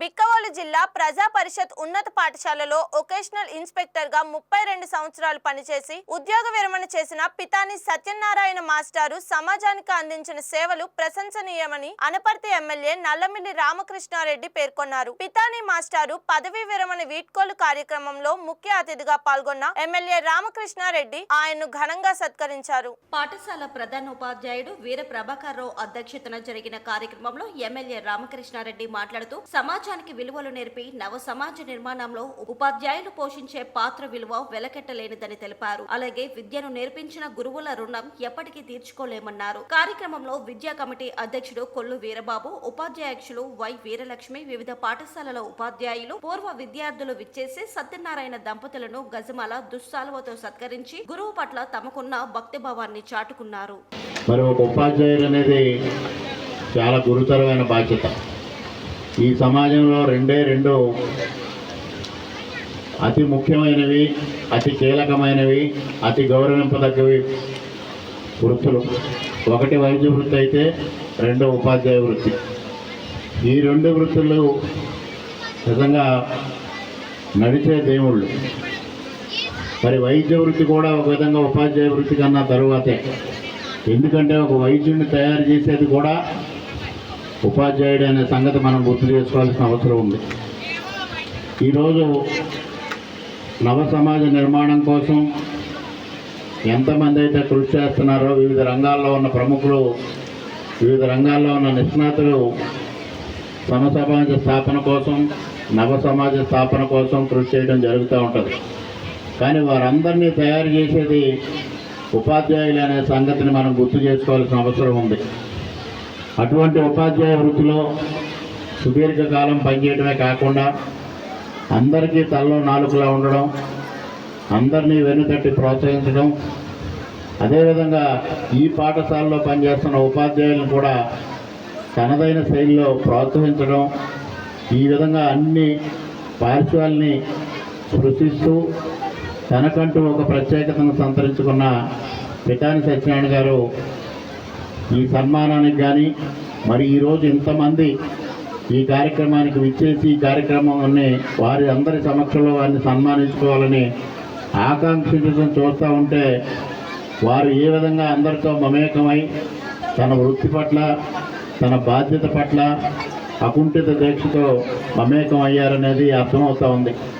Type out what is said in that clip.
బిక్కవోలు జిల్లా ప్రజా పరిషత్ ఉన్నత పాఠశాలలో వొకేషనల్ ఇన్స్పెక్టర్ గా 32 సంవత్సరాలు పనిచేసి ఉద్యోగ విరమణ చేసిన పితాని సత్యనారాయణ మాస్టారు సమాజానికి అందించిన సేవలు ప్రశంసనీయమని అనపర్తి ఎమ్మెల్యే నల్లమిల్లి రామకృష్ణారెడ్డి పేర్కొన్నారు. పితాని మాస్టారు పదవీ విరమణ వీడ్కోలు కార్యక్రమంలో ముఖ్య అతిథిగా పాల్గొన్న ఎమ్మెల్యే రామకృష్ణారెడ్డి ఆయన్ను ఘనంగా సత్కరించారు. పాఠశాల ప్రధానోపాధ్యాయుడు వీర ప్రభాకర్ రావు అధ్యక్షతన జరిగిన కార్యక్రమంలో ఎమ్మెల్యే రామకృష్ణారెడ్డి మాట్లాడుతూ సమాజానికి విలువలు నేర్పి నవ సమాజ నిర్మాణంలో ఉపాధ్యాయులు పోషించే పాత్ర విలువ వెలకెట్టలేనిదని తెలిపారు. అలాగే విద్యను నేర్పించిన గురువుల రుణం ఎప్పటికీ తీర్చుకోలేమన్నారు. కార్యక్రమంలో విద్యా కమిటీ అధ్యక్షుడు కొల్లు వీరబాబు, ఉపాధ్యాయులు వై వీరలక్ష్మి, వివిధ పాఠశాలల ఉపాధ్యాయులు, పూర్వ విద్యార్థులు విచ్చేసి సత్యనారాయణ దంపతులను గజమాల దుస్సాలువతో సత్కరించి గురువు పట్ల తమకున్న భక్తిభావాన్ని చాటుకున్నారు. మరి ఒక ఉపాధ్యాయుడు అనేది చాలా గురుతరమైన బాధ్యత. ఈ సమాజంలో రెండు అతి ముఖ్యమైనవి, అతి కీలకమైనవి, అతి గౌరవింపదగ్గవి వృత్తులు. ఒకటి వైద్య వృత్తి అయితే రెండో ఉపాధ్యాయ వృత్తి. ఈ రెండు వృత్తులు నిజంగా నడిచే దేవుళ్ళు. మరి వైద్య వృత్తి కూడా ఒక విధంగా ఉపాధ్యాయ వృత్తి కన్నా తరువాతే. ఎందుకంటే ఒక వైద్యుడిని తయారు చేసేది కూడా ఉపాధ్యాయుడు అనే సంగతి మనం గుర్తు చేసుకోవాల్సిన అవసరం ఉంది. ఈరోజు నవ సమాజ నిర్మాణం కోసం ఎంతమంది అయితే కృషి చేస్తున్నారో, వివిధ రంగాల్లో ఉన్న ప్రముఖులు, వివిధ రంగాల్లో ఉన్న నిష్ణాతులు సమసమాజ స్థాపన కోసం, నవ సమాజ స్థాపన కోసం కృషి చేయడం జరుగుతూ ఉంటుంది. కానీ వారందరినీ తయారు చేసేది ఉపాధ్యాయులు అనే సంగతిని మనం గుర్తు చేసుకోవాల్సిన అవసరం ఉంది. అటువంటి ఉపాధ్యాయ వృత్తిలో సుదీర్ఘకాలం పనిచేయడమే కాకుండా అందరికీ తలలో నాలుకలా ఉండడం, అందరినీ వెన్నుతట్టి ప్రోత్సహించడం, అదేవిధంగా ఈ పాఠశాలలో పనిచేస్తున్న ఉపాధ్యాయులను కూడా తనదైన శైలిలో ప్రోత్సహించడం, ఈ విధంగా అన్ని పార్శ్వాల్ని స్పృశిస్తూ తనకంటూ ఒక ప్రత్యేకతను సంతరించుకున్న పితాని సత్యనారాయణ గారు ఈ సన్మానానికి కానీ, మరి ఈరోజు ఇంతమంది ఈ కార్యక్రమానికి విచ్చేసి ఈ కార్యక్రమాన్ని వారి అందరి సమక్షంలో వారిని సన్మానించుకోవాలని ఆకాంక్షించడం చూస్తూ ఉంటే వారు ఏ విధంగా అందరితో మమేకమై తన వృత్తి పట్ల, తన బాధ్యత పట్ల అకుంఠిత దీక్షతో మమేకం అయ్యారనేది అర్థమవుతూ ఉంది.